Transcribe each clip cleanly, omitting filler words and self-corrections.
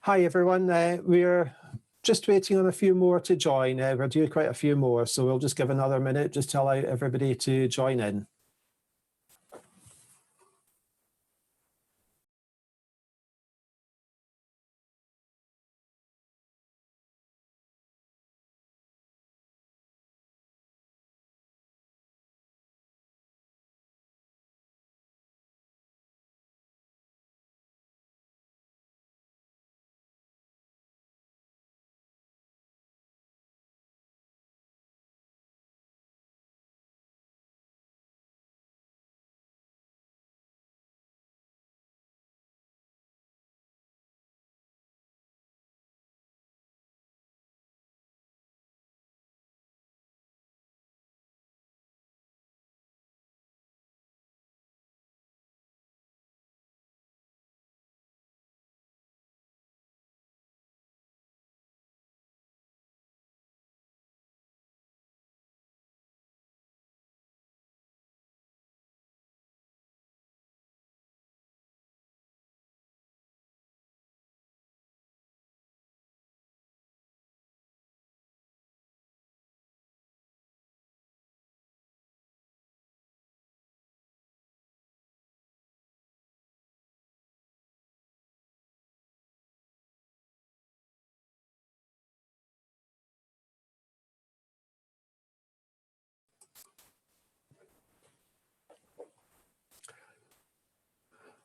Hi everyone, we're just waiting on a few more to join. We're due quite a few more, so we'll just give another minute just to allow everybody to join in.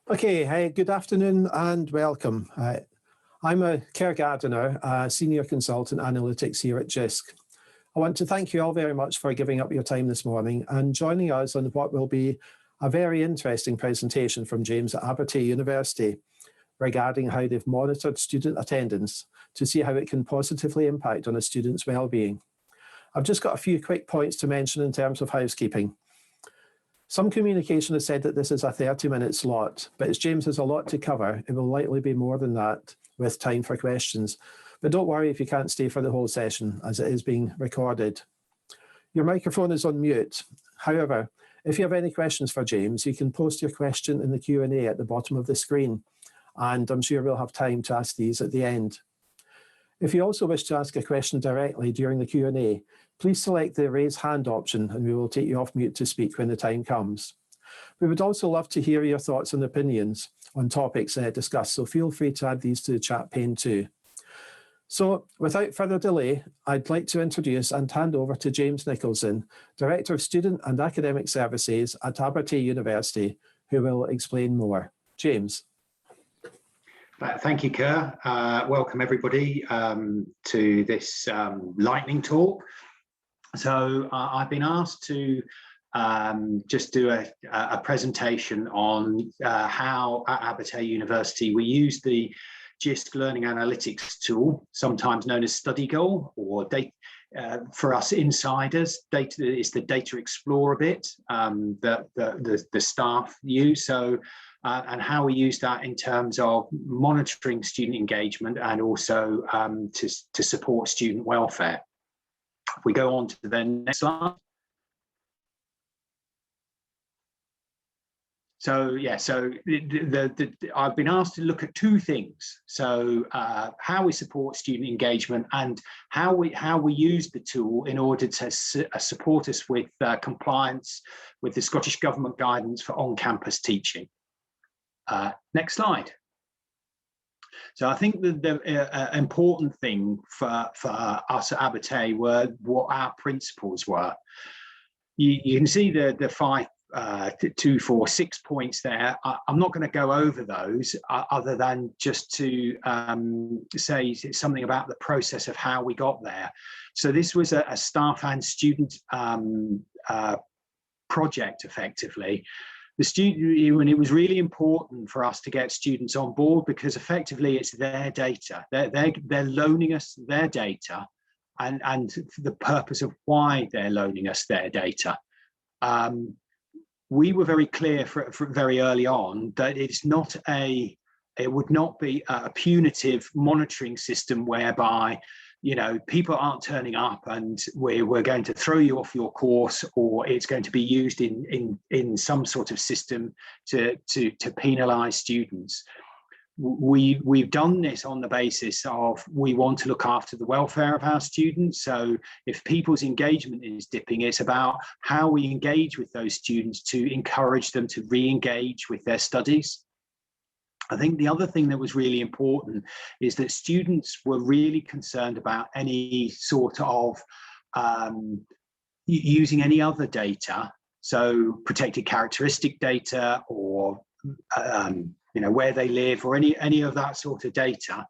Okay, good afternoon and welcome. I'm Kerr Gardiner, Senior Consultant Analytics here at Jisc. I want to thank you all very much for giving up your time this morning and joining us on what will be a very interesting presentation from James at Abertay University regarding how they've monitored student attendance to see how it can positively impact on a student's well-being. I've just got a few quick points to mention in terms of housekeeping. Some communication has said that this is a 30-minute slot, but as James has a lot to cover, it will likely be more than that with time for questions. But don't worry if you can't stay for the whole session, as it is being recorded. Your microphone is on mute. However, if you have any questions for James, you can post your question in the Q&A at the bottom of the screen, and I'm sure we'll have time to ask these at the end. If you also wish to ask a question directly during the Q&A, please select the raise hand option and we will take you off mute to speak when the time comes. We would also love to hear your thoughts and opinions on topics discussed, so feel free to add these to the chat pane too. So without further delay, I'd like to introduce and hand over to James Nicholson, Director of Student and Academic Services at Abertay University, who will explain more. James. Thank you, Kerr. Welcome everybody to this lightning talk. So I've been asked to just do a presentation on how at Abertay University we use the Jisc learning analytics tool, sometimes known as study goal, or data, for us insiders, data is the data explorer bit that the staff use. So and how we use that in terms of monitoring student engagement and also to support student welfare. If we go on to the next slide. So yeah, so I've been asked to look at two things. So how we support student engagement and how we use the tool in order to support us with compliance with the Scottish Government guidance for on-campus teaching. Next slide. So I think the important thing for us at Abertay were what our principles were. You can see the 5, 2, 4, 6 points there. I'm not going to go over those other than just to say something about the process of how we got there. So this was a staff and student project, effectively. The student, and it was really important for us to get students on board because effectively it's their data. They're loaning us their data, and the purpose of why they're loaning us their data. We were very clear for very early on that it would not be a punitive monitoring system whereby, you know, people aren't turning up and we're going to throw you off your course, or it's going to be used in some sort of system to penalise students. we've done this on the basis of we want to look after the welfare of our students. So if people's engagement is dipping, it's about how we engage with those students to encourage them to re-engage with their studies. I think the other thing that was really important is that students were really concerned about any sort of using any other data, so protected characteristic data, or where they live, or any of that sort of data,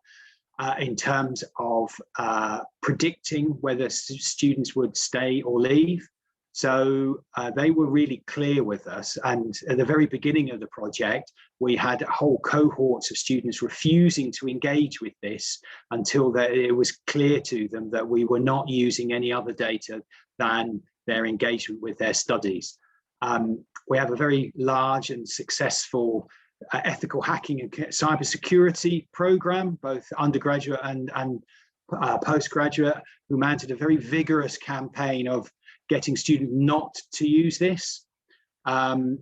in terms of predicting whether students would stay or leave. So they were really clear with us, and at the very beginning of the project, we had whole cohorts of students refusing to engage with this until it was clear to them that we were not using any other data than their engagement with their studies. We have a very large and successful ethical hacking and cybersecurity program, both undergraduate and postgraduate, who mounted a very vigorous campaign of getting students not to use this. And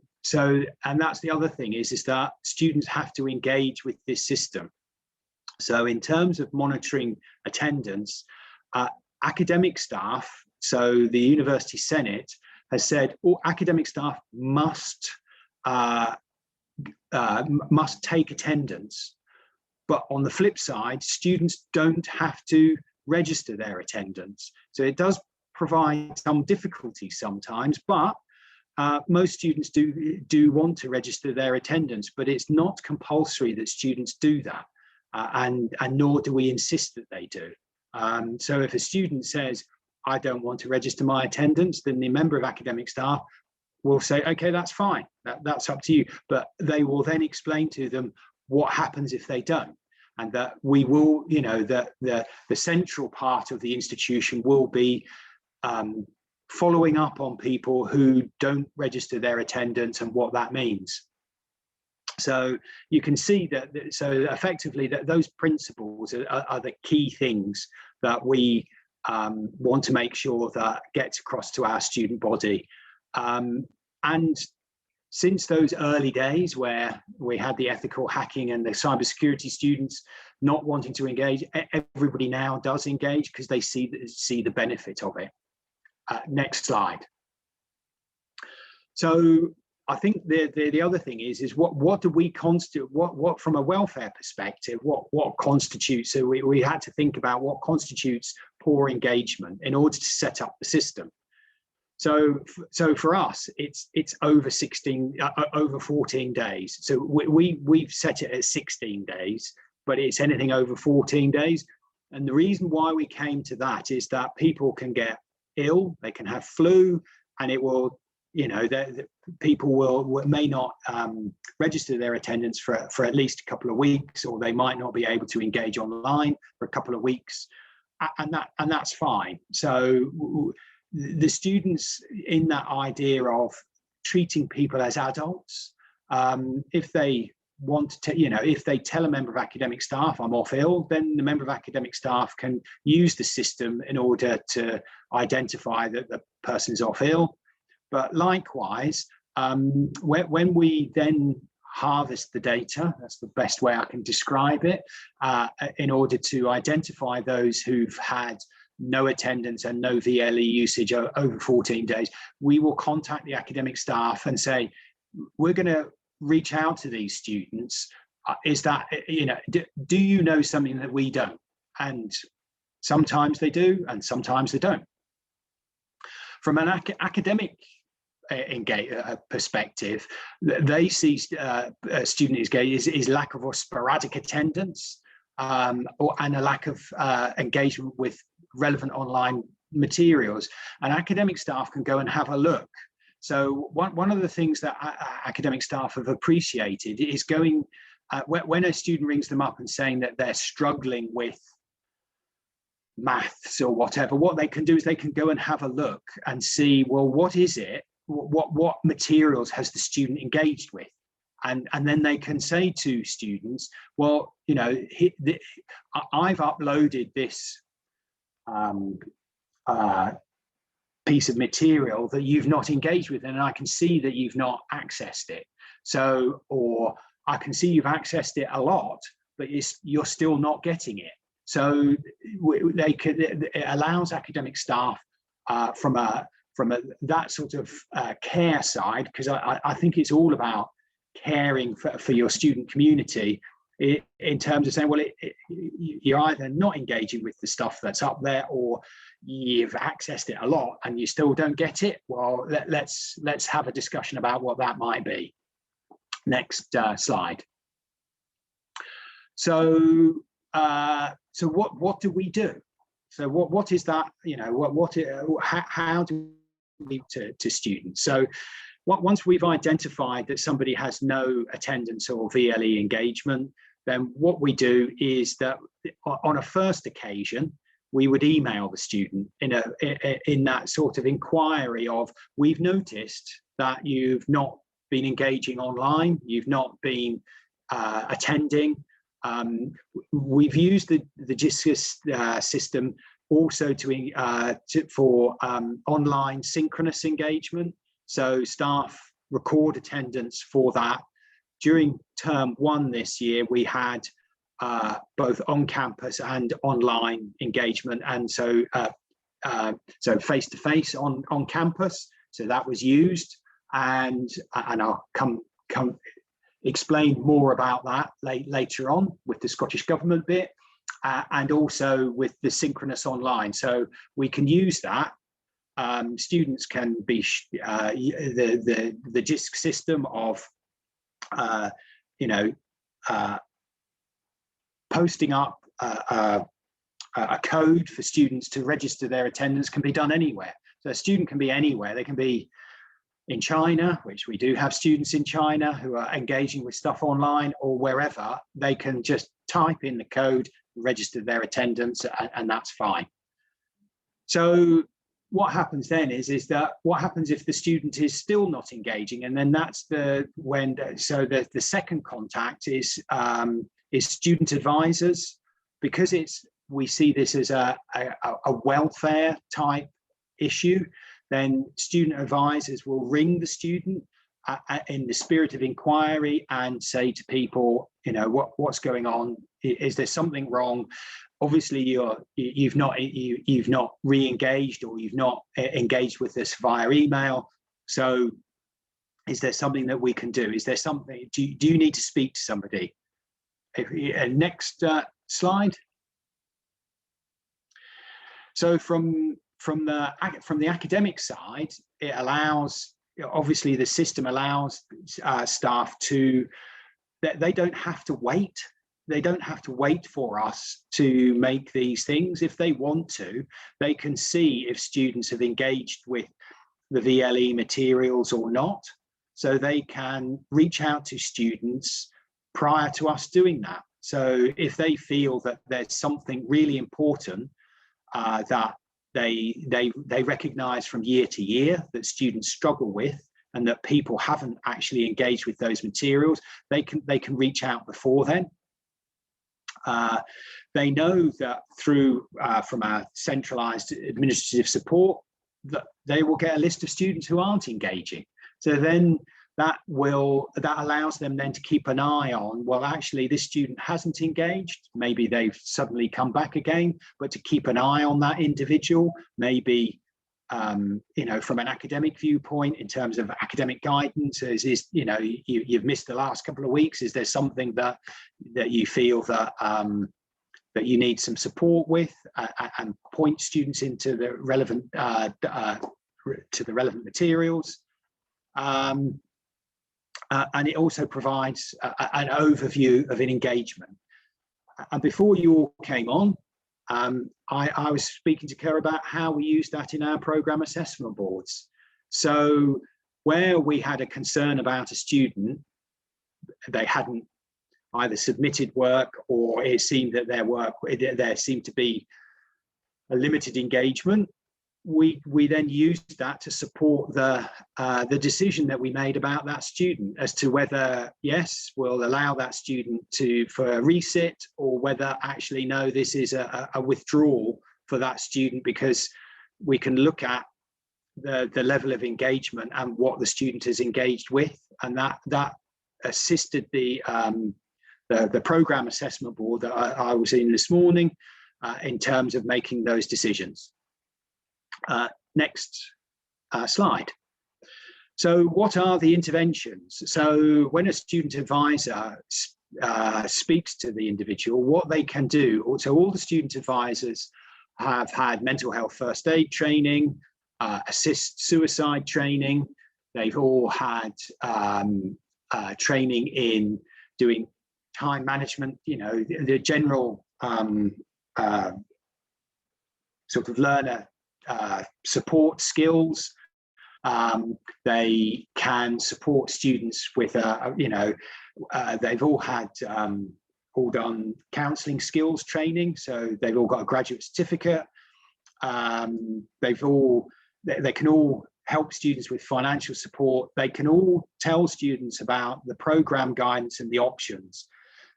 that's the other thing is that students have to engage with this system. So in terms of monitoring attendance, academic staff, so the University Senate has said all academic staff must take attendance. But on the flip side, students don't have to register their attendance. So it does provide some difficulty sometimes, but most students do want to register their attendance, but it's not compulsory that students do that, and nor do we insist that they do. So if a student says, I don't want to register my attendance, then the member of academic staff will say, okay, that's fine, that's up to you. But they will then explain to them what happens if they don't. And that we will, that the central part of the institution will be following up on people who don't register their attendance and what that means. So you can see that, so effectively that those principles are the key things that we want to make sure that gets across to our student body. And since those early days where we had the ethical hacking and the cybersecurity students not wanting to engage, everybody now does engage because they see the benefit of it. Next slide. So I think the other thing is what do we constitute, what from a welfare perspective, what constitutes, so we had to think about what constitutes poor engagement in order to set up the system. So for us, it's over 14 days. So we've set it at 16 days, but it's anything over 14 days. And the reason why we came to that is that people can get ill, they can have flu, and it will, people may not register their attendance for at least a couple of weeks, or they might not be able to engage online for a couple of weeks, and that's fine. So the students, in that idea of treating people as adults, if they want to, if they tell a member of academic staff, I'm off ill, then the member of academic staff can use the system in order to identify that the person's off ill. But likewise, when we then harvest the data, that's the best way I can describe it, in order to identify those who've had no attendance and no VLE usage over 14 days, we will contact the academic staff and say, we're going to reach out to these students. Is that, do you know something that we don't? And sometimes they do, and sometimes they don't. From an academic perspective, they see student engagement is lack of or sporadic attendance, and a lack of engagement with relevant online materials. And academic staff can go and have a look. So one of the things that academic staff have appreciated is going, when a student rings them up and saying that they're struggling with maths or whatever, what they can do is they can go and have a look and see, well, what is it? What materials has the student engaged with? And then they can say to students, well, I've uploaded this piece of material that you've not engaged with, and I can see that you've not accessed it. So, or I can see you've accessed it a lot, but you're still not getting it. So it allows academic staff from that sort of care side, because I think it's all about caring for your student community, in terms of saying, well, you're either not engaging with the stuff that's up there, or you've accessed it a lot and you still don't get it. Well, let's have a discussion about what that might be. Next slide. So what do we do? So what is that? How do we to students? So once we've identified that somebody has no attendance or VLE engagement, then what we do is that on a first occasion, we would email the student in that sort of inquiry of, we've noticed that you've not been engaging online, you've not been attending. We've used the Jisc system also for online synchronous engagement. So staff record attendance for that. During term 1 this year, we had both on campus and online engagement, and so face-to-face on campus. So that was used, and I'll come explain more about that later on with the Scottish Government bit, and also with the synchronous online. So we can use that. Students can be the Jisc system of posting up a code for students to register their attendance can be done anywhere. So a student can be anywhere. They can be in China, which we do have students in China who are engaging with stuff online, or wherever. They can just type in the code, register their attendance, and that's fine. So what happens then is that what happens if the student is still not engaging, and then that's the second contact is student advisors, because we see this as a welfare type issue. Then student advisors will ring the student in the spirit of inquiry and say to people, what's going on? Is there something wrong? Obviously, you've not re-engaged, or you've not engaged with us via email. So, is there something that we can do? Is there something? Do you need to speak to somebody? Next slide. So from the academic side, it allows, obviously the system allows staff to, they don't have to wait. They don't have to wait for us to make these things. If they want to, they can see if students have engaged with the VLE materials or not. So they can reach out to students prior to us doing that. So if they feel that there's something really important that they recognise from year to year that students struggle with, and that people haven't actually engaged with those materials, they can reach out before then. They know that through from our centralised administrative support, that they will get a list of students who aren't engaging. So then that allows them then to keep an eye on, well, actually this student hasn't engaged, maybe they've suddenly come back again, but to keep an eye on that individual, maybe from an academic viewpoint, in terms of academic guidance, you've missed the last couple of weeks, is there something that you feel that that you need some support with, and point students into the relevant materials. And it also provides an overview of an engagement. And before you all came on, I was speaking to Kerr about how we use that in our programme assessment boards. So where we had a concern about a student, they hadn't either submitted work, or it seemed that there seemed to be a limited engagement, we then used that to support the decision that we made about that student as to whether, yes, we'll allow that student for a resit, or whether actually, no, this is a withdrawal for that student, because we can look at the level of engagement and what the student has engaged with, and that assisted the the programme assessment board that I was in this morning in terms of making those decisions. Next slide. So what are the interventions? So when a student advisor speaks to the individual, what they can do, so all the student advisors have had mental health first aid training, assist suicide training. They've all had training in doing time management, you know, the general sort of learner support skills. They can support students with, you know, they've all had all done counselling skills training, so they've all got a graduate certificate. They can all help students with financial support. They can all tell students about the programme guidance and the options.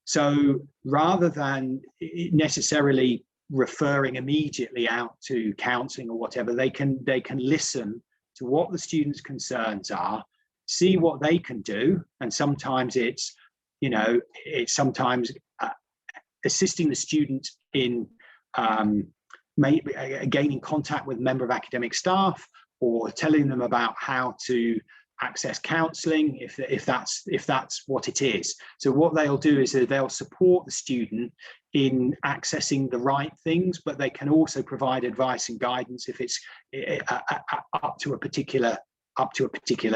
So rather than necessarily referring immediately out to counselling or whatever, they can listen to what the students' concerns are, see what they can do, and sometimes it's, you know, it's sometimes assisting the student in maybe gaining contact with a member of academic staff, or telling them about how to access counselling if that's what it is. So what they'll do is they'll support the student in accessing the right things, but they can also provide advice and guidance if it's up to a particular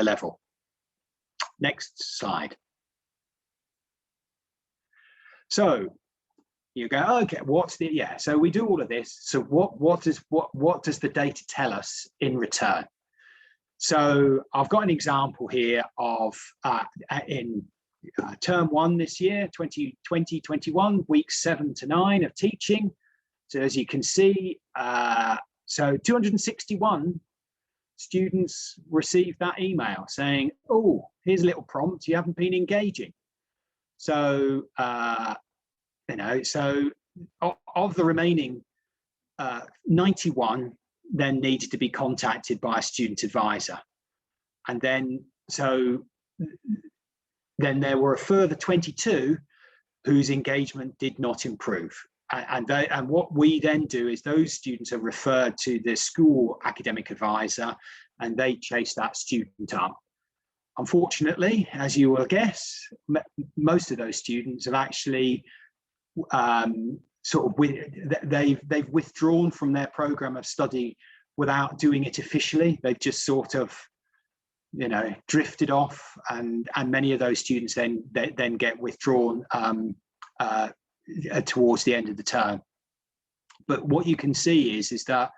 level. Next slide. So you go, okay, what's the, yeah, so we do all of this. So what does the data tell us in return? So I've got an example here of in term 1 this year, 2020-21, weeks 7 to 9 of teaching. So as you can see, so 261 students received that email saying, oh, here's a little prompt, you haven't been engaging. So, you know, so of the remaining 91 then needed to be contacted by a student advisor. And then, so then there were a further 22 whose engagement did not improve. And what we then do is those students are referred to the school academic advisor, and they chase that student up. Unfortunately, as you will guess, most of those students have actually they've withdrawn from their program of study without doing it officially. They've just sort of, you know, drifted off, and many of those students then get withdrawn towards the end of the term. But what you can see is that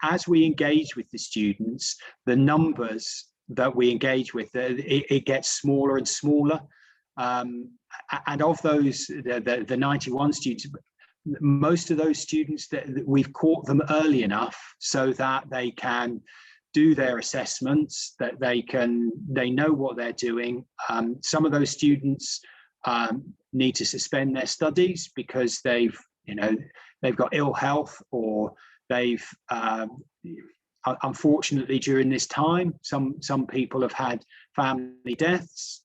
as we engage with the students, the numbers that we engage with, it gets smaller and smaller. And of those, the 91 students, most of those students, that we've caught them early enough so that they can do their assessments, that they know what they're doing. Some of those students need to suspend their studies because they've got ill health, or they've unfortunately during this time, some people have had family deaths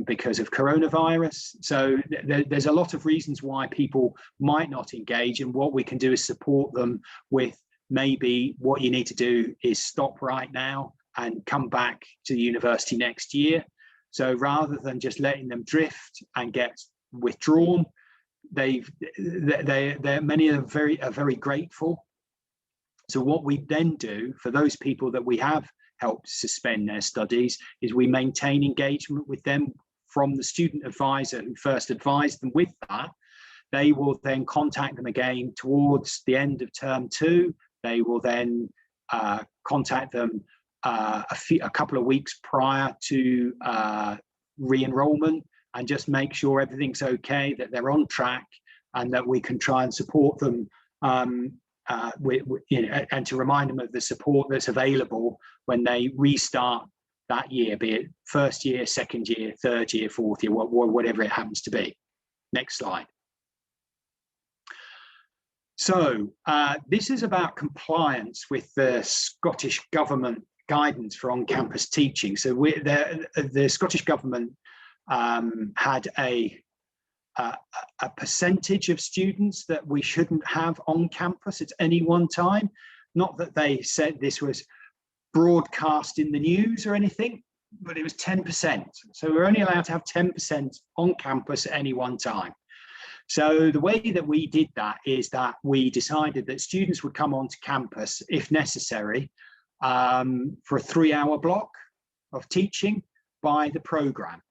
because of coronavirus. So there's a lot of reasons why people might not engage, and what we can do is support them with, maybe what you need to do is stop right now and come back to the university next year. So rather than just letting them drift and get withdrawn, many are very grateful. So what we then do for those people that we have helped suspend their studies is we maintain engagement with them from the student advisor who first advised them with that. They will then contact them again towards the end of term 2. They will then contact them a couple of weeks prior to re-enrollment, and just make sure everything's okay, that they're on track, and that we can try and support them and to remind them of the support that's available when they restart that year, be it first year, second year, third year, fourth year, whatever it happens to be. Next slide. So this is about compliance with the Scottish Government guidance for on-campus teaching. So the Scottish Government had a a percentage of students that we shouldn't have on campus at any one time. Not that they said this was broadcast in the news or anything, but it was 10%. So we're only allowed to have 10% on campus at any one time. So the way that we did that is that we decided that students would come onto campus, if necessary, for a 3-hour block of teaching by the programme.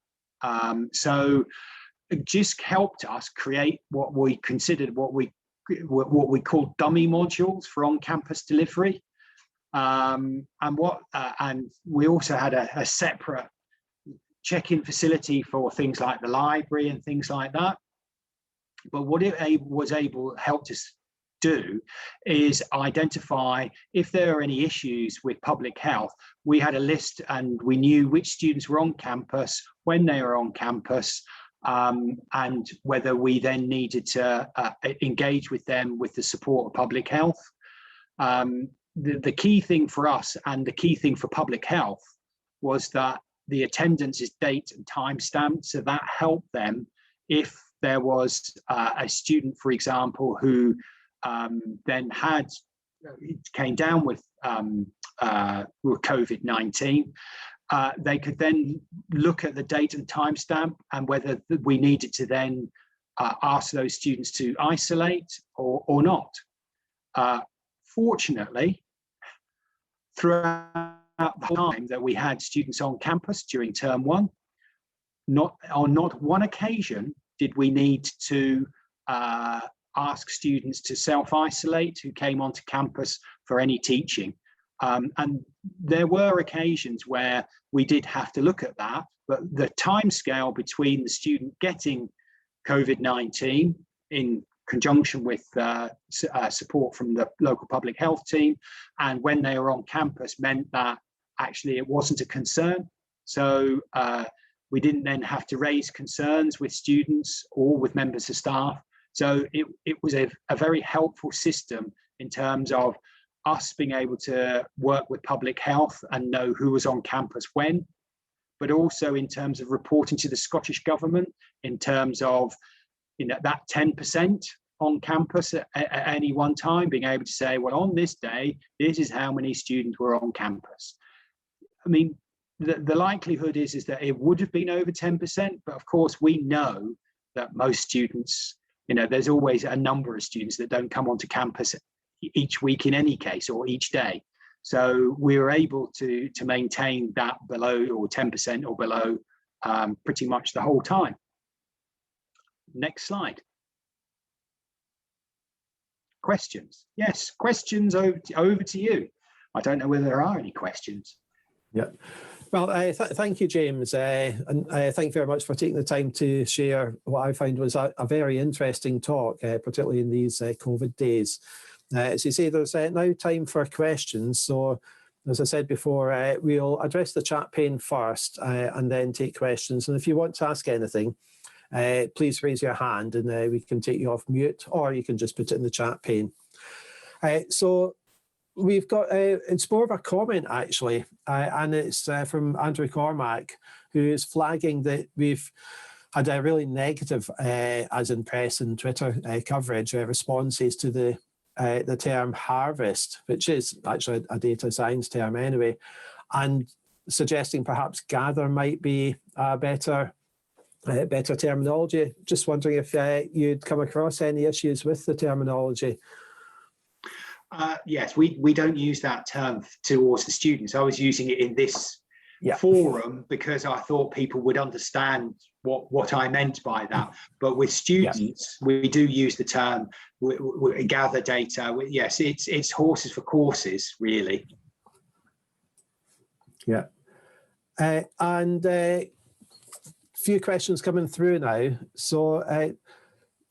So Jisc helped us create what we considered what we called dummy modules for on-campus delivery. And we also had a separate check-in facility for things like the library and things like that. But what it helped us do is identify if there are any issues with public health. We had a list and we knew which students were on campus, when they were on campus, and whether we then needed to engage with them with the support of public health. The key thing for us and the key thing for public health was that the attendance is date and time stamped, so that helped them if there was a student, for example, who then came down with COVID-19. They could then look at the date and timestamp and whether we needed to then ask those students to isolate or not. Fortunately, throughout the time that we had students on campus during term 1, on not one occasion did we need to ask students to self-isolate who came onto campus for any teaching. And there were occasions where we did have to look at that, but the timescale between the student getting COVID-19 in conjunction with support from the local public health team and when they were on campus meant that actually it wasn't a concern. So we didn't then have to raise concerns with students or with members of staff. So it was a very helpful system in terms of us being able to work with public health and know who was on campus when, but also in terms of reporting to the Scottish Government in terms of that 10% on campus at any one time, being able to say, well, on this day, this is how many students were on campus. I mean, the likelihood is that it would have been over 10%, but of course we know that most students, there's always a number of students that don't come onto campus each week in any case, or each day. So we were able to maintain that below or 10% or below pretty much the whole time. Next slide. Questions? Yes, questions over to you. I don't know whether there are any questions. Yeah. Well, thank you, James, and thank you very much for taking the time to share what I found was a very interesting talk, particularly in these COVID days. As you say, there's now time for questions. So, as I said before, we'll address the chat pane first and then take questions. And if you want to ask anything, please raise your hand and we can take you off mute, or you can just put it in the chat pane. So we've got, it's more of a comment actually, and it's from Andrew Cormack, who is flagging that we've had a really negative, as in press and Twitter coverage, responses to the term harvest, which is actually a data science term anyway, and suggesting perhaps gather might be a better terminology. Just wondering if you'd come across any issues with the terminology. Yes, we don't use that term towards the students. I was using it in this forum because I thought people would understand what I meant by that. But with students, we do use the term we gather data. Yes, it's horses for courses, really. Yeah. And few questions coming through now. So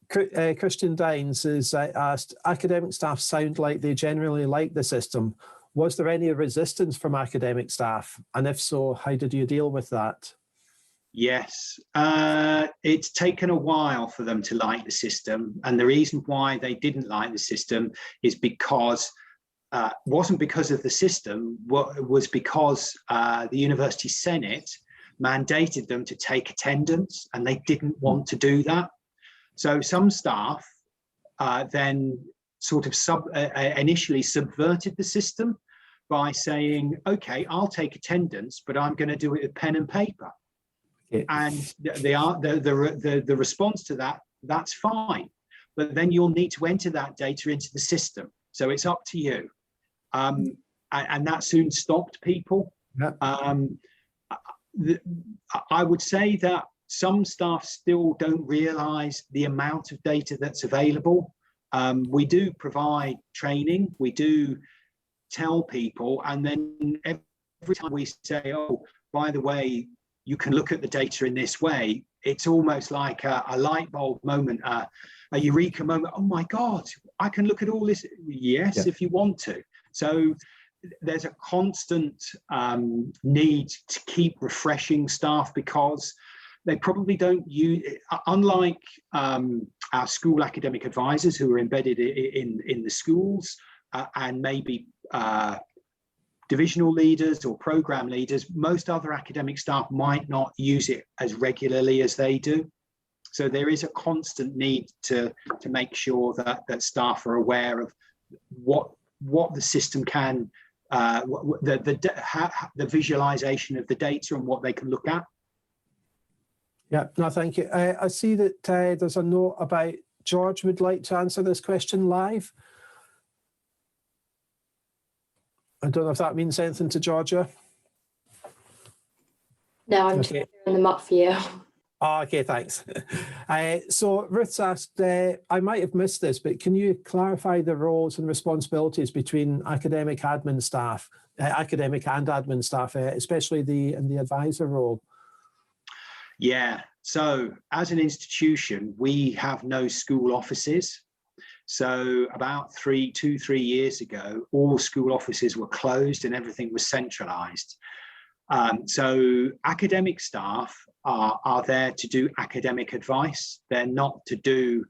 Christian Dines has asked, academic staff sound like they generally like the system. Was there any resistance from academic staff? And if so, how did you deal with that? Yes, it's taken a while for them to like the system. And the reason why they didn't like the system is because wasn't because of the system, was because the University Senate mandated them to take attendance, and they didn't want to do that. So some staff then sort of initially subverted the system by saying, okay, I'll take attendance, but I'm going to do it with pen and paper. Yeah. And the response to that, that's fine. But then you'll need to enter that data into the system. So it's up to you. And that soon stopped people. Yeah. I would say that some staff still don't realise the amount of data that's available. We do provide training, we do tell people, and then every time we say, oh, by the way, you can look at the data in this way, it's almost like a light bulb moment, a eureka moment. Oh my God, I can look at all this. Yes, yeah. If you want to. So there's a constant need to keep refreshing staff, because they probably don't use, unlike our school academic advisors who are embedded in the schools and maybe divisional leaders or program leaders, most other academic staff might not use it as regularly as they do. So there is a constant need to make sure that staff are aware of what the system can, the visualization of the data and what they can look at. Yeah, no, thank you. I see that there's a note about George would like to answer this question live. I don't know if that means anything to Georgia. No, I'm just throwing them up for you. Oh, okay, thanks. So Ruth's asked, I might have missed this, but can you clarify the roles and responsibilities between academic admin staff, academic and admin staff, especially in the advisor role? Yeah, so as an institution, we have no school offices. So about 3 years ago, all school offices were closed and everything was centralized. So academic staff are there to do academic advice. They're not to do,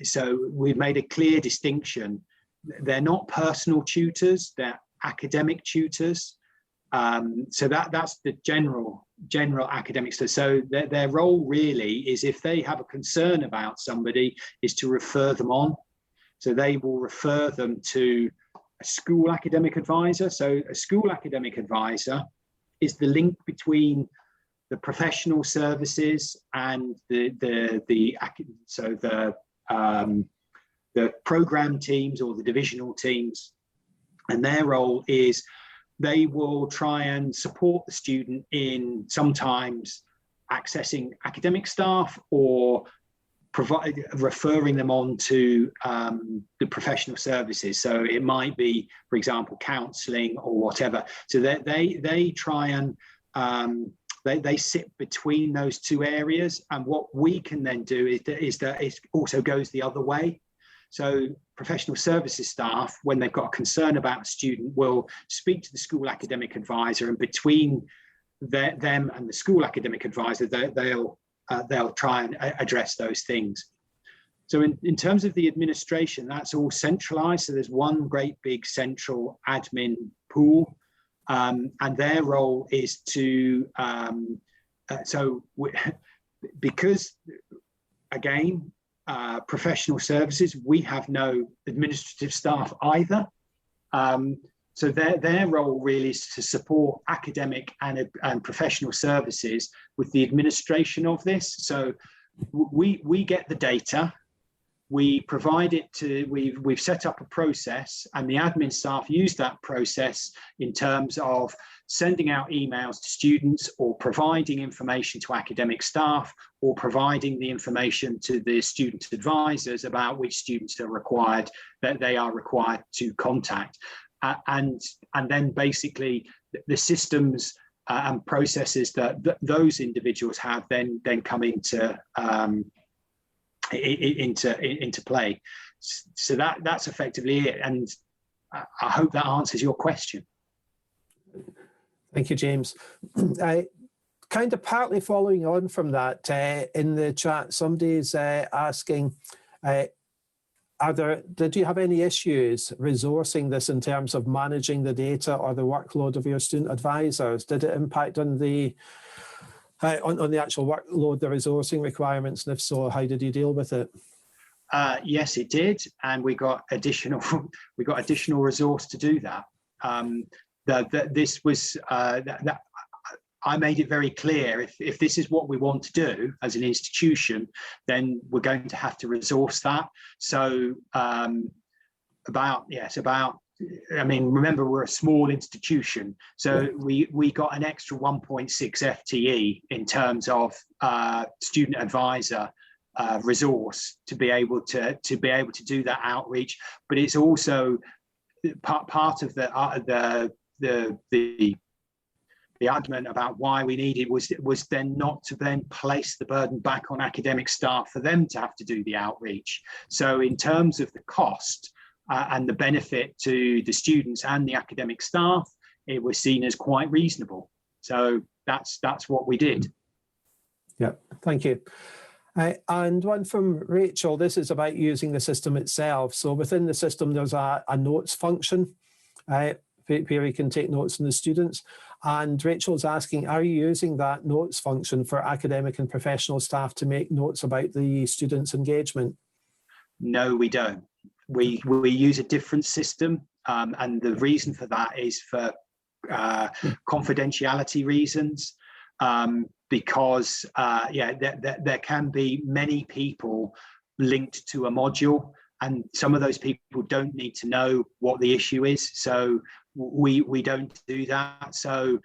so we've made a clear distinction. They're not personal tutors, they're academic tutors. So that's the general academic stuff. So their role really is, if they have a concern about somebody, is to refer them on. So they will refer them to a school academic advisor. So a school academic advisor is the link between the professional services and the program teams or the divisional teams, and their role is they will try and support the student in sometimes accessing academic staff or referring them on to the professional services. So it might be, for example, counselling or whatever. So they try and they sit between those two areas. And what we can then do is that it also goes the other way. So professional services staff, when they've got a concern about a student, will speak to the school academic advisor, and between them and the school academic advisor, they'll try and address those things. So in terms of the administration, that's all centralized. So there's one great big central admin pool, and their role is to, because again, professional services, we have no administrative staff either. So their role really is to support academic and professional services with the administration of this. So we get the data, we provide it to, we've set up a process, and the admin staff use that process in terms of sending out emails to students, or providing information to academic staff, or providing the information to the student advisors about which students are required, that they are required to contact. And then basically the systems and processes that those individuals have then come into play. So that's effectively it. And I hope that answers your question. Thank you, James. Kind of partly following on from that, in the chat, somebody's asking, did you have any issues resourcing this in terms of managing the data or the workload of your student advisors? Did it impact on the on the actual workload, the resourcing requirements, and if so, how did you deal with it? Yes, it did, and we got additional resource to do that. I made it very clear, if this is what we want to do as an institution, then we're going to have to resource that. So remember, we're a small institution, so we got an extra 1.6 FTE in terms of student advisor resource to be able to do that outreach. But it's also part of the argument about why we needed was then not to then place the burden back on academic staff for them to have to do the outreach. So in terms of the cost and the benefit to the students and the academic staff, it was seen as quite reasonable. So that's what we did. Yeah, thank you. And one from Rachel. This is about using the system itself. So within the system, there's a notes function where you can take notes from the students. And Rachel's asking, are you using that notes function for academic and professional staff to make notes about the students' engagement? No, we don't. We use a different system. And the reason for that is for confidentiality reasons. Because there can be many people linked to a module, and some of those people don't need to know what the issue is. So we don't do that. So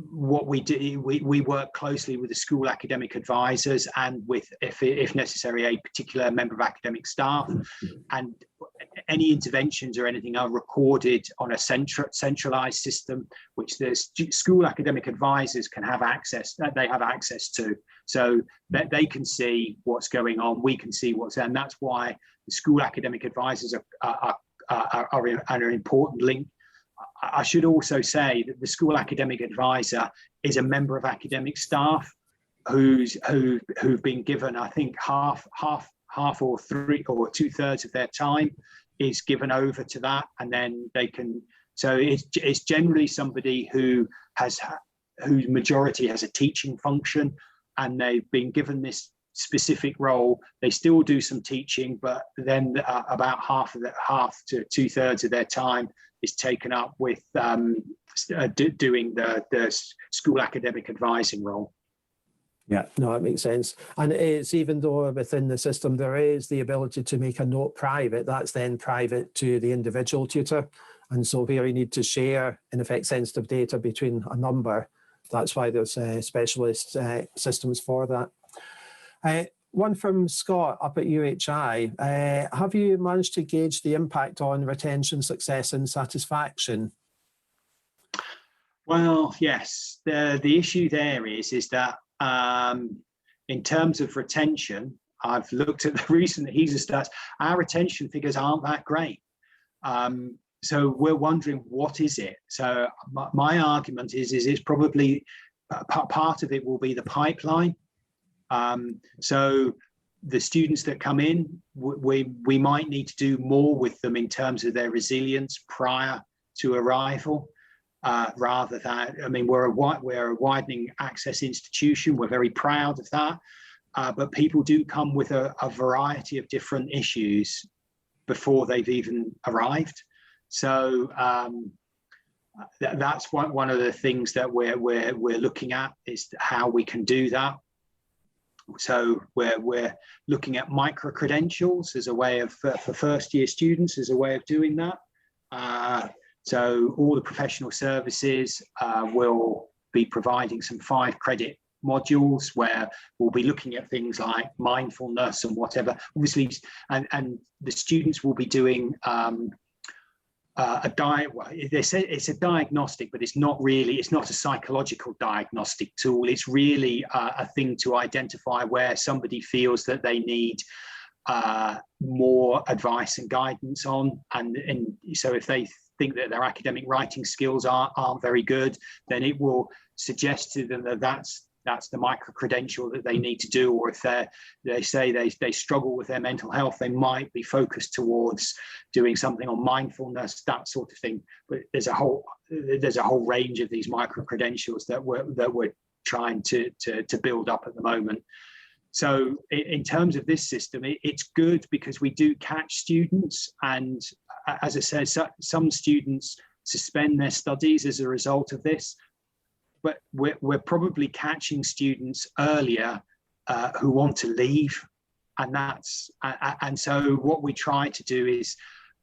what we do, we work closely with the school academic advisors and with, if necessary, a particular member of academic staff, and any interventions or anything are recorded on a centralized system, which the school academic advisors can have access to, so that they can see what's going on, we can see what's there, and that's why the school academic advisors are an important link. I should also say that the school academic advisor is a member of academic staff who've been given, I think, half or 2/3 of their time is given over to that, and then they can. So it's generally somebody whose majority has a teaching function, and they've been given this specific role. They still do some teaching, but then about half to 2/3 of their time is taken up with doing the school academic advising role. Yeah, no, that makes sense. And it's, even though within the system there is the ability to make a note private, that's then private to the individual tutor. And so where you need to share, in effect, sensitive data between a number, that's why there's specialist systems for that. One from Scott up at UHI. Have you managed to gauge the impact on retention, success and satisfaction? Well, yes. The issue there is that in terms of retention, I've looked at the recent HESA stats. Our retention figures aren't that great. So we're wondering, what is it? So my argument is it's probably part of it will be the pipeline. So the students that come in, we might need to do more with them in terms of their resilience prior to arrival. Rather than, I mean, we're a widening access institution. We're very proud of that, but people do come with a variety of different issues before they've even arrived. So that's one of the things that we're looking at, is how we can do that. So we're looking at micro credentials as a way of, for first year students, as a way of doing that. So all the professional services will be providing some 5-credit modules where we'll be looking at things like mindfulness and whatever. Obviously, and the students will be doing they say it's a diagnostic, but it's not a psychological diagnostic tool. It's really a thing to identify where somebody feels that they need more advice and guidance on, and so if they think that their academic writing skills aren't very good, then it will suggest to them that that's the micro credential that they need to do. Or if they say they struggle with their mental health, they might be focused towards doing something on mindfulness, that sort of thing. But there's a whole range of these micro credentials that we're trying to build up at the moment. So in terms of this system, it's good because we do catch students, and as I said, some students suspend their studies as a result of this, but we're probably catching students earlier who want to leave, and so what we try to do is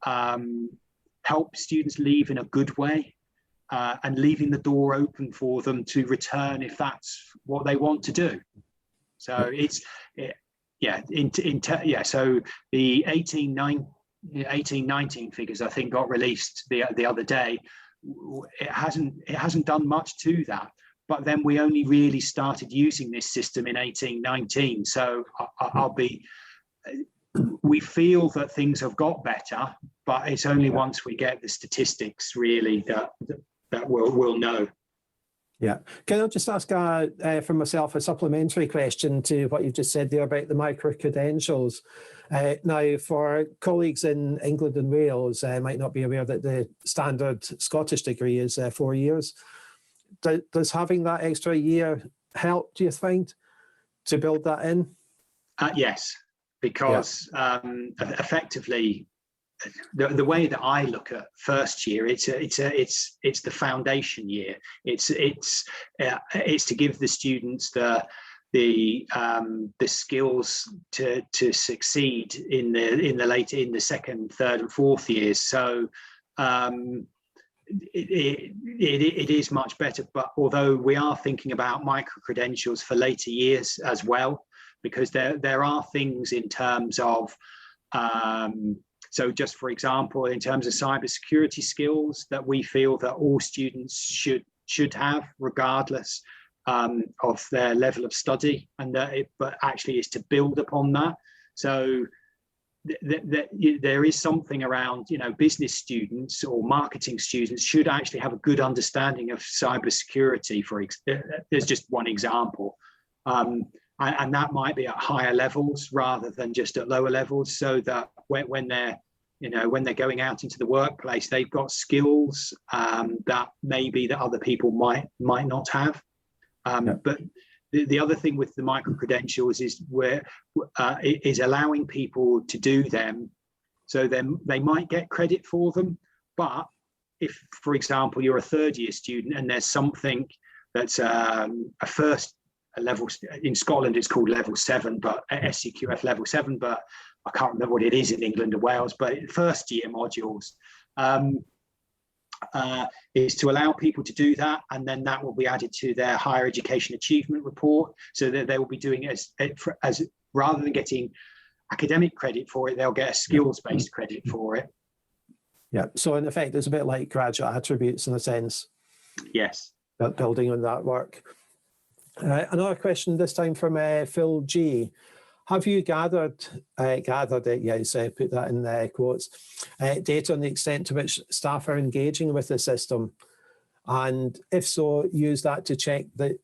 help students leave in a good way, and leaving the door open for them to return if that's what they want to do. So so the 18-19 figures, I think, got released the other day. It hasn't done much to that, but then we only really started using this system in 18-19. So we feel that things have got better, but it's only once we get the statistics really that we'll know. Yeah. Can I just ask for myself a supplementary question to what you've just said there about the micro-credentials? Now, for colleagues in England and Wales, might not be aware that the standard Scottish degree is 4 years. Does having that extra year help, do you think, to build that in? Yes, because effectively, the way that I look at first year, it's the foundation year. It's to give the students the skills to succeed in the second, third, and fourth years. So it is much better. But although we are thinking about micro credentials for later years as well, because there are things in terms of so just for example, in terms of cybersecurity skills that we feel that all students should have, regardless of their level of study, and but actually is to build upon that. So there is something around, business students or marketing students should actually have a good understanding of cybersecurity. There's just one example. And that might be at higher levels rather than just at lower levels, so that when they're going out into the workplace, they've got skills that maybe that other people might not have. But the other thing with the micro credentials is is allowing people to do them, so then they might get credit for them. But if, for example, you're a third year student and there's something that's a first level, in Scotland it's called level 7, but SCQF level 7, but I can't remember what it is in England or Wales, but first year modules is to allow people to do that, and then that will be added to their higher education achievement report, so that they will be doing it as rather than getting academic credit for it, they'll get a skills-based credit for it. Yeah, so in effect, it's a bit like graduate attributes in a sense. Yes. Building on that work. Another question this time from Phil G. Have you gathered it, yes, put that in quotes, data on the extent to which staff are engaging with the system? And if so, use that to check that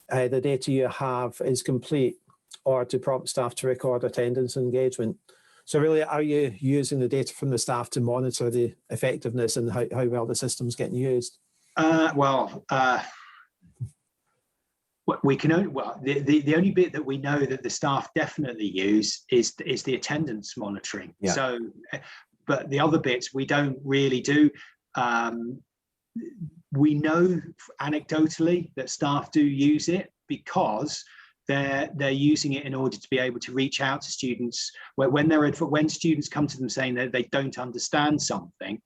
the data you have is complete, or to prompt staff to record attendance and engagement. So really, are you using the data from the staff to monitor the effectiveness and how well the system's getting used? We can only, the only bit that we know that the staff definitely use is the attendance monitoring. Yeah. So, but the other bits we don't really do. We know anecdotally that staff do use it because they're using it in order to be able to reach out to students. When students come to them saying that they don't understand something,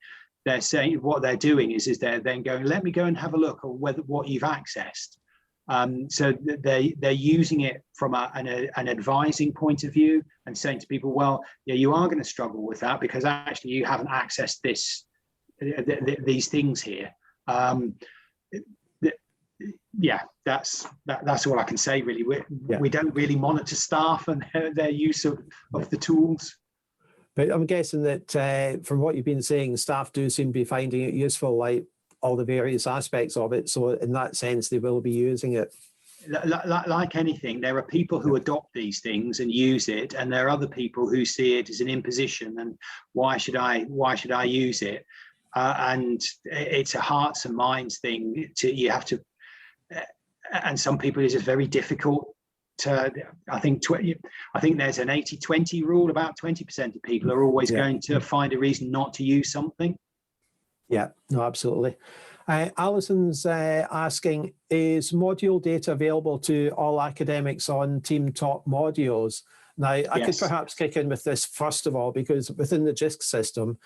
they're saying what they're doing is they're then going, let me go and have a look at what you've accessed. So they're using it from an advising point of view and saying to people, well, yeah, you are going to struggle with that because actually you haven't accessed these things here. Yeah, that's all I can say really. We don't really monitor staff and their use of the tools. But I'm guessing that from what you've been saying, staff do seem to be finding it useful, like all the various aspects of it. So in that sense, they will be using it. Like anything, there are people who adopt these things and use it, and there are other people who see it as an imposition and why should I use it? And it's a hearts and minds thing. You have to and some people it's just very difficult to, I think there's an 80-20 rule. About 20% of people are always going to find a reason not to use something. Yeah, no, absolutely. Alison's asking, is module data available to all academics on team top modules? Now, I could perhaps kick in with this first of all, because within the Jisc system,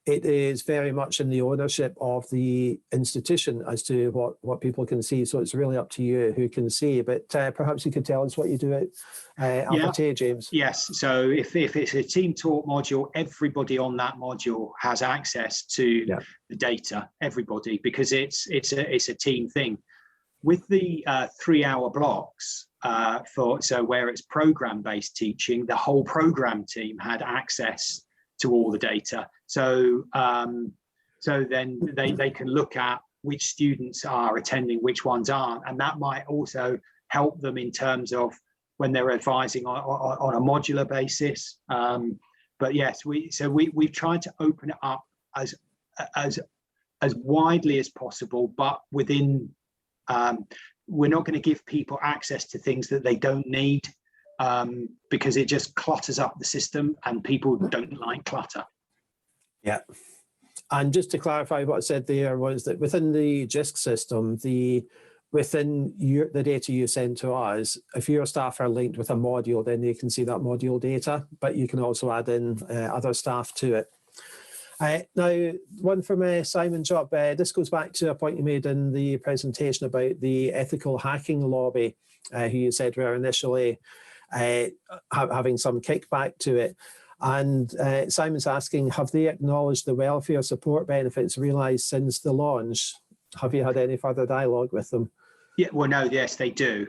it is very much in the ownership of the institution as to what people can see. So it's really up to you who can see. But perhaps you could tell us what you do at Abertay, James. Yes. So if it's a team taught module, everybody on that module has access to the data. Everybody, because it's a team thing. With the 3-hour blocks, where it's program-based teaching, the whole program team had access to all the data. So then they can look at which students are attending, which ones aren't, and that might also help them in terms of when they're advising on a modular basis. But yes, we've tried to open it up as widely as possible, but within we're not going to give people access to things that they don't need, because it just clutters up the system, and people don't like clutter. Yeah. And just to clarify what I said there was that within the Jisc system, within the data you send to us, if your staff are linked with a module, then they can see that module data, but you can also add in other staff to it. Now, one from Simon Jupp, this goes back to a point you made in the presentation about the ethical hacking lobby, who you said were initially having some kickback to it. And Simon's asking, have they acknowledged the welfare support benefits realised since the launch? Have you had any further dialogue with them? Yeah, well, no, yes, they do.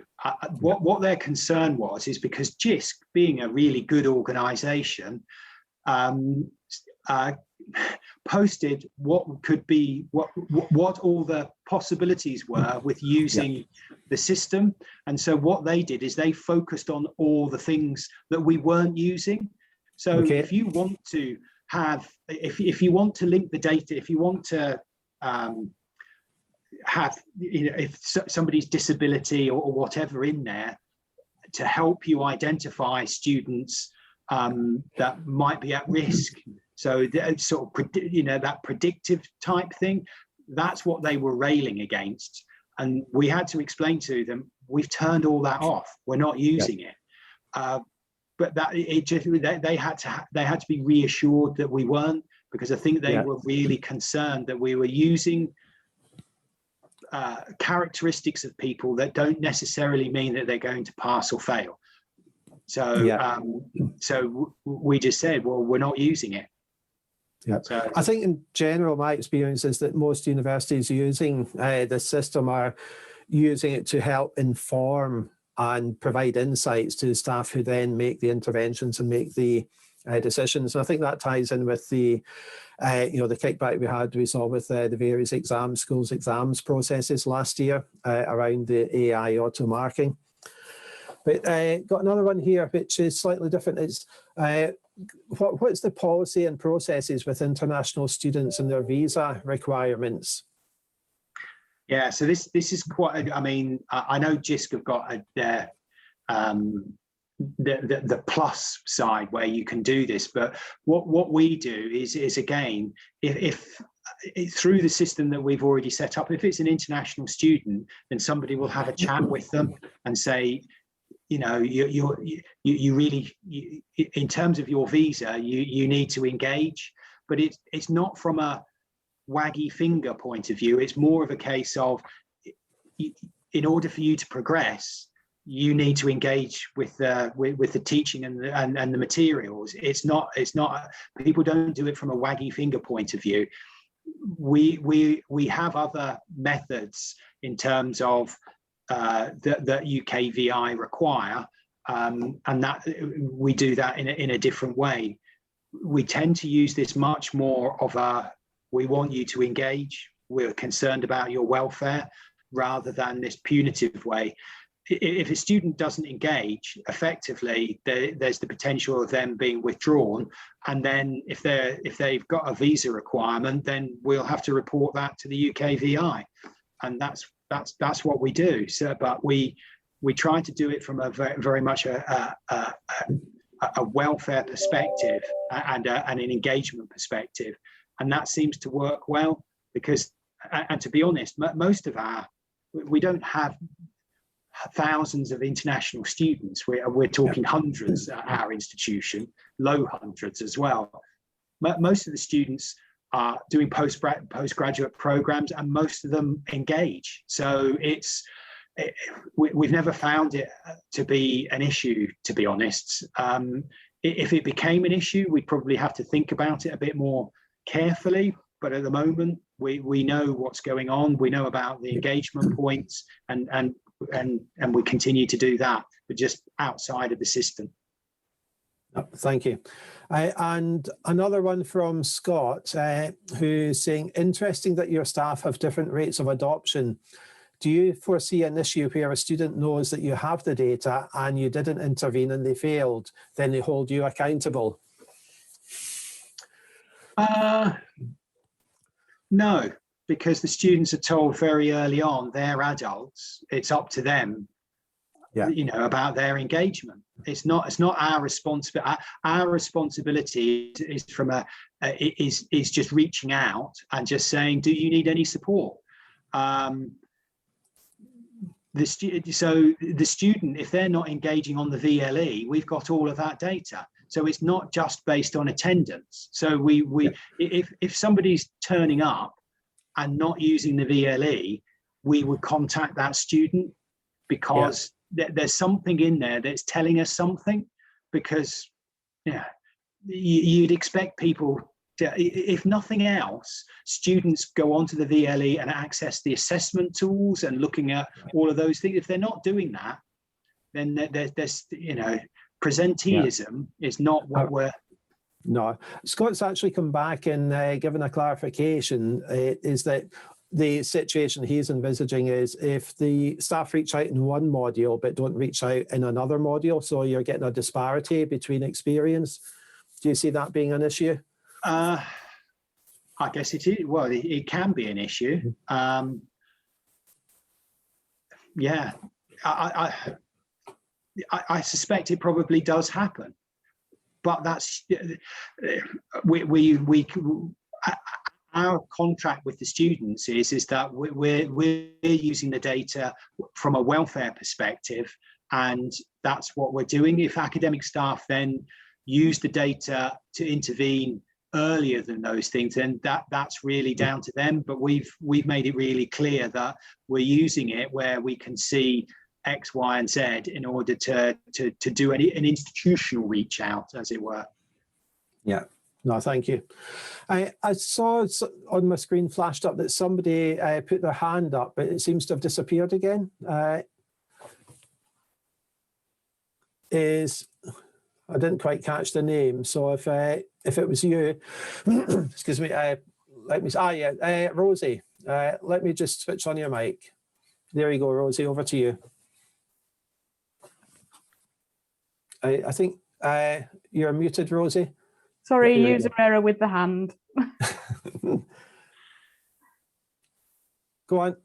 What their concern is because Jisc, being a really good organisation, posted what all the possibilities were with using the system. And so what they did is they focused on all the things that we weren't using. So if you want to have, if you want to link the data, if you want to have, if somebody's disability or whatever in there to help you identify students that might be at risk. So sort of, that predictive type thing, that's what they were railing against. And we had to explain to them, we've turned all that off. We're not using it. But that they had to be reassured that we weren't, because I think they were really concerned that we were using characteristics of people that don't necessarily mean that they're going to pass or fail. So so we just said, well, we're not using it. Yeah, so I think in general, my experience is that most universities using the system are using it to help inform and provide insights to staff who then make the interventions and make the decisions. And I think that ties in with the, the kickback we saw with the various schools exams processes last year around the AI auto marking. But got another one here, which is slightly different. It's what's the policy and processes with international students and their visa requirements? Yeah, so this is quite. I mean, I know Jisc have got the plus side where you can do this, but what we do is again, if through the system that we've already set up, if it's an international student, then somebody will have a chat with them and say, you really, in terms of your visa, you need to engage, but it's not from a waggy finger point of view. It's more of a case of, in order for you to progress, you need to engage with the teaching and the materials. It's not people don't do it from a waggy finger point of view. We have other methods in terms of that UKVI require, and that we do that in a different way. We tend to use this much more of a, we want you to engage, we're concerned about your welfare, rather than this punitive way. If a student doesn't engage effectively, there's the potential of them being withdrawn, and then if they've got a visa requirement, then we'll have to report that to the UKVI, and that's that's what we do. So, but we try to do it from a very much a welfare perspective and an engagement perspective, and that seems to work well because, and to be honest, most of we don't have thousands of international students. We're talking hundreds at our institution, low hundreds as well. Most of the students are doing postgraduate programs, and most of them engage. So we've never found it to be an issue, to be honest. If it became an issue, we'd probably have to think about it a bit more carefully. But at the moment, we know what's going on. We know about the engagement points, and we continue to do that, but just outside of the system. Thank you. And another one from Scott, who's saying, interesting that your staff have different rates of adoption. Do you foresee an issue where a student knows that you have the data and you didn't intervene and they failed, then they hold you accountable? No, because the students are told very early on they're adults. It's up to them, about their engagement. It's not our responsibility. Our responsibility is is just reaching out and just saying, do you need any support? The student, if they're not engaging on the VLE, we've got all of that data. So it's not just based on attendance. So if somebody's turning up and not using the VLE, we would contact that student because there's something in there that's telling us something. Because you'd expect people to, if nothing else, students go onto the VLE and access the assessment tools and looking at all of those things. If they're not doing that, then there's presenteeism is not what we're... No, Scott's actually come back and given a clarification, is that the situation he's envisaging is if the staff reach out in one module but don't reach out in another module, so you're getting a disparity between experience. Do you see that being an issue? I guess it is. Well, it can be an issue. Yeah, I suspect it probably does happen, but that's our contract with the students is that we're using the data from a welfare perspective, and that's what we're doing. If academic staff then use the data to intervene earlier than those things, then that's really down to them. But we've made it really clear that we're using it where we can see X, Y, and Z in order to do an institutional reach out, as it were. Yeah. No, thank you. I saw on my screen flashed up that somebody put their hand up, but it seems to have disappeared again. I didn't quite catch the name, so if it was you, excuse me, let me. Rosie, let me just switch on your mic. There you go, Rosie. Over to you. I think you're muted, Rosie. Sorry, user error with the hand. Go on.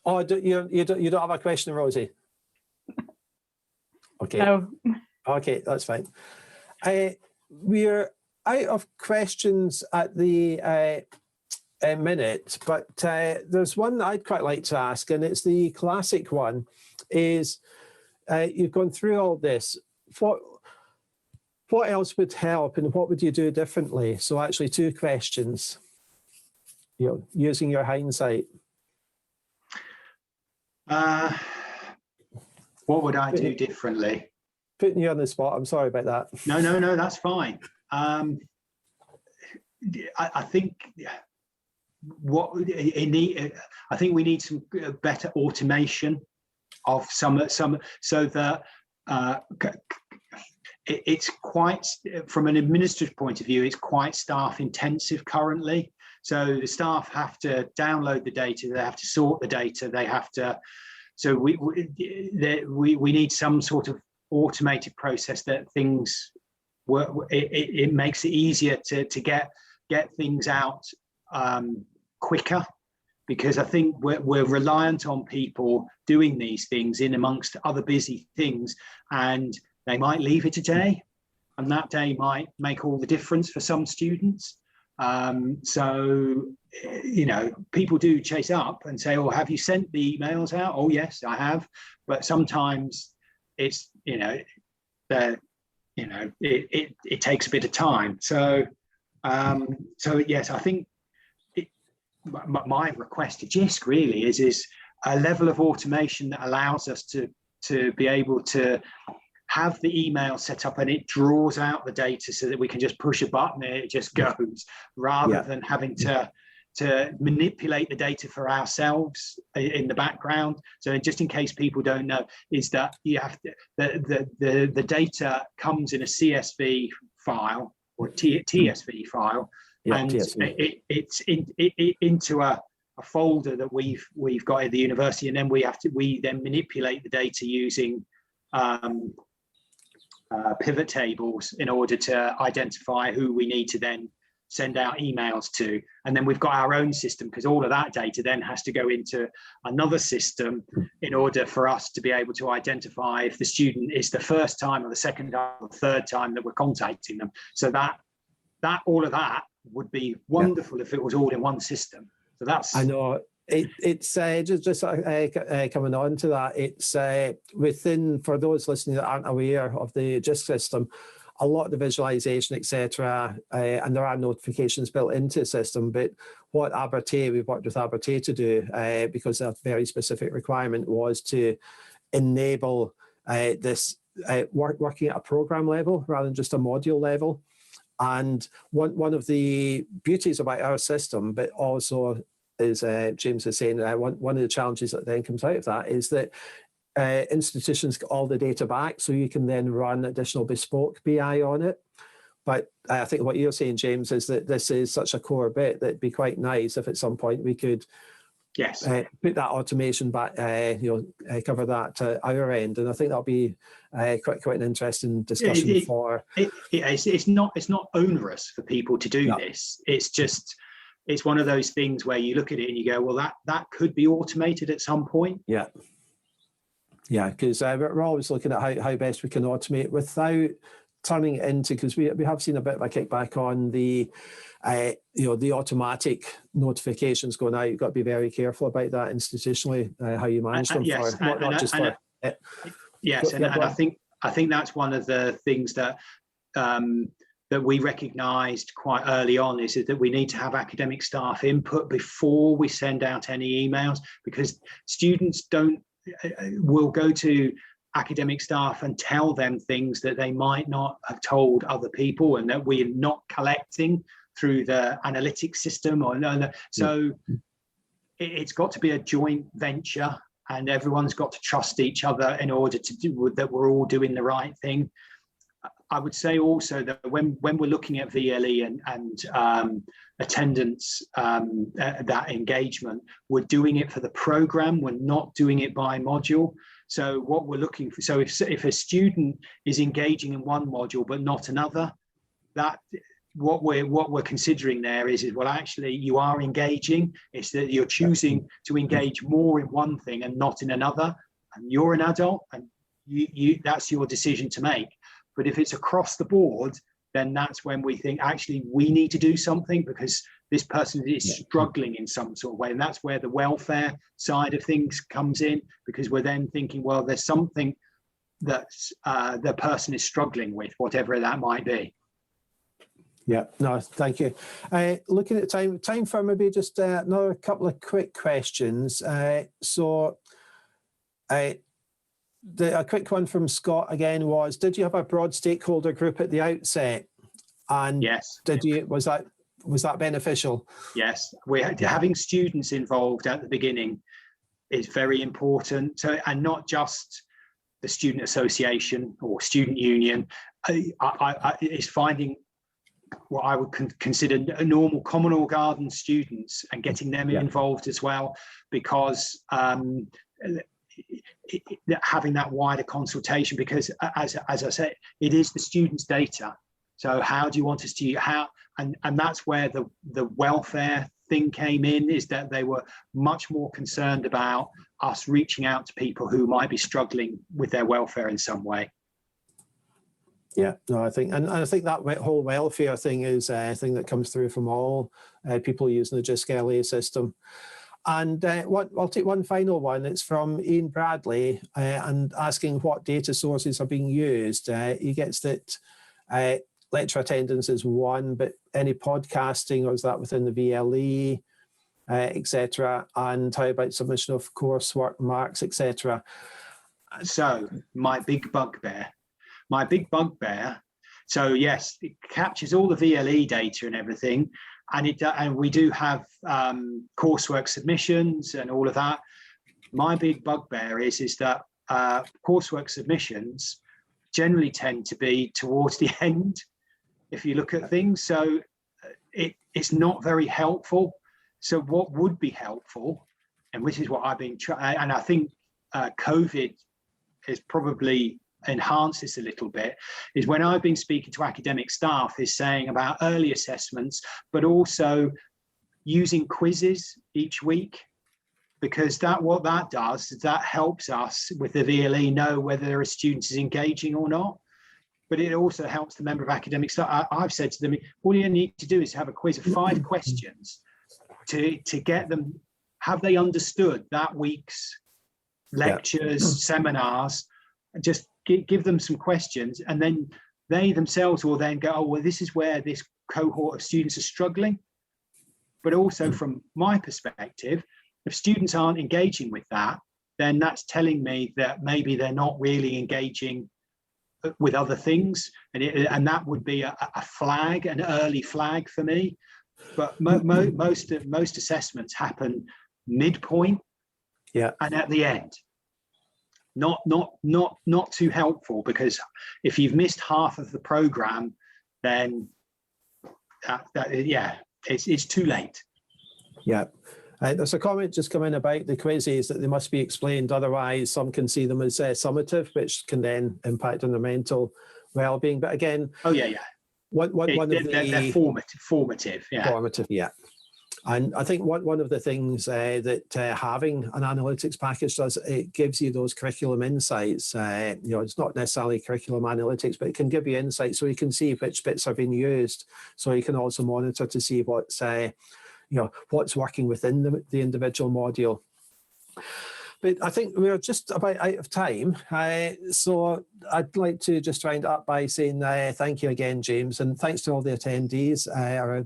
Oh, you don't have a question, Rosie? Okay. No. Okay, that's fine. We're out of questions at the minute, but there's one I'd quite like to ask, and it's the classic one, is you've gone through all this. What else would help and what would you do differently? So actually 2 questions, using your hindsight. What would I do differently? Putting you on the spot, I'm sorry about that. No, that's fine. I think I think we need some better automation of some so that it's quite, from an administrative point of view, it's quite staff intensive currently. So the staff have to download the data, they have to sort the data, they have to. So we need some sort of automated process that things work. It makes it easier to get things out quicker, because I think we're reliant on people doing these things in amongst other busy things, and they might leave it a day, and that day might make all the difference for some students. So, you know, people do chase up and say, oh, have you sent the emails out? Oh, yes, I have. But sometimes it's, it takes a bit of time. So yes, I think my request to Jisc really is a level of automation that allows us to be able to have the email set up and it draws out the data so that we can just push a button and it just goes, rather than having to manipulate the data for ourselves in the background. So just in case people don't know, is that you have to, the data comes in a CSV file or TSV file, and TSV. It's into a folder that we've got at the university, and then we then manipulate the data using pivot tables in order to identify who we need to then send out emails to. And then we've got our own system, because all of that data then has to go into another system in order for us to be able to identify if the student is the first time or the second time or third time that we're contacting them. So that all of that would be wonderful if it was all in one system. So that's, I know. It's just coming on to that, it's within, for those listening that aren't aware of the Jisc system, a lot of the visualization, etc., and there are notifications built into the system. But what we've worked with Abertay to do, because a very specific requirement was to enable this working at a program level rather than just a module level. And one of the beauties about our system, but also, as James is saying, one of the challenges that then comes out of that is that institutions get all the data back, so you can then run additional bespoke BI on it. But I think what you're saying, James, is that this is such a core bit that it'd be quite nice if at some point we could put that automation back, cover that at our end. And I think that'll be quite an interesting discussion it's not onerous for people to do this. It's just, it's one of those things where you look at it and you go, well, that could be automated at some point. Yeah, because we're always looking at how best we can automate without turning it into, because we have seen a bit of a kickback on the the automatic notifications going out. You've got to be very careful about that institutionally, how you manage them. I think that's one of the things that that we recognised quite early on, is that we need to have academic staff input before we send out any emails, because students will go to academic staff and tell them things that they might not have told other people, and that we're not collecting through the analytics system. So it's got to be a joint venture, and everyone's got to trust each other in order to do that. We're all doing the right thing. I would say also that when we're looking at VLE and attendance, that engagement, we're doing it for the program. We're not doing it by module. So what we're looking for, so if a student is engaging in one module but not another, that what we're considering there is well, actually you are engaging. It's that you're choosing to engage more in one thing and not in another. And you're an adult, and you that's your decision to make. But if it's across the board, then that's when we think, actually, we need to do something because this person is struggling in some sort of way. And that's where the welfare side of things comes in, because we're then thinking, well, there's something that the person is struggling with, whatever that might be. Yeah, no, thank you. Looking at time for maybe just another couple of quick questions. A quick one from Scott again was, did you have a broad stakeholder group at the outset? And yes. Was that beneficial? Yes, having students involved at the beginning is very important. So, and not just the student association or student union. It's finding what I would consider normal common or garden students and getting them involved as well, because having that wider consultation, because as I said, it is the students' data. So how do you want us to and that's where the welfare thing came in, is that they were much more concerned about us reaching out to people who might be struggling with their welfare in some way. Yeah, no, I think, and I think that whole welfare thing is a thing that comes through from all people using the Jisc LA system. And I'll take one final one. It's from Ian Bradley and asking what data sources are being used. He gets that lecture attendance is one, but any podcasting, or is that within the VLE, etc. And how about submission of coursework marks, etc. So my big bugbear. So yes, it captures all the VLE data and everything, and we do have coursework submissions and all of that. My big bugbear is that coursework submissions generally tend to be towards the end, if you look at things. So it's not very helpful. So what would be helpful, and which is what I've been trying, and I think COVID has probably enhanced this a little bit, is when I've been speaking to academic staff, is saying about early assessments, but also using quizzes each week, because what that does is that helps us with the VLE know whether a student is engaging or not. But it also helps the member of academic staff. I've said to them, all you need to do is have a quiz of 5 questions to get them, have they understood that week's lectures, seminars, and just give them some questions, and then they themselves will then go, oh, well, this is where this cohort of students are struggling. But also from my perspective, if students aren't engaging with that, then that's telling me that maybe they're not really engaging with other things, and that would be a flag, an early flag for me. But most assessments happen midpoint, and at the end. Not too helpful, because if you've missed half of the program, then it's too late. Yeah. There's a comment just come in about the quizzes, that they must be explained, otherwise some can see them as summative, which can then impact on their mental well-being. But again, they're formative. Formative, yeah. And I think one of the things that having an analytics package does, it gives you those curriculum insights. It's not necessarily curriculum analytics, but it can give you insights so you can see which bits are being used. So you can also monitor to see what's working within the individual module. But I think we're just about out of time. So I'd like to just round up by saying thank you again, James, and thanks to all the attendees, our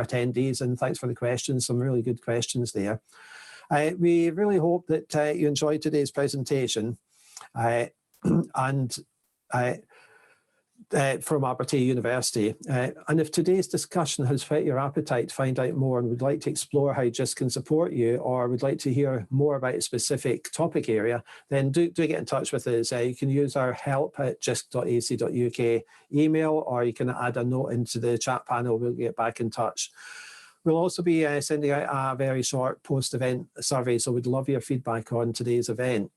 attendees, and thanks for the questions, some really good questions there. We really hope that you enjoyed today's presentation from Abertay University. And if today's discussion has whet your appetite to find out more and would like to explore how Jisc can support you, or would like to hear more about a specific topic area, then do get in touch with us. You can use our help@jisc.ac.uk email, or you can add a note into the chat panel. We'll get back in touch. We'll also be sending out a very short post-event survey, so we'd love your feedback on today's event.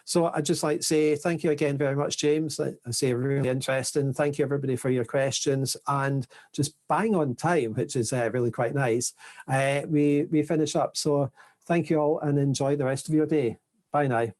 So I'd just like to say thank you again very much, James. I say really interesting. Thank you, everybody, for your questions, and just bang on time, which is really quite nice. We finish up. So thank you all, and enjoy the rest of your day. Bye now.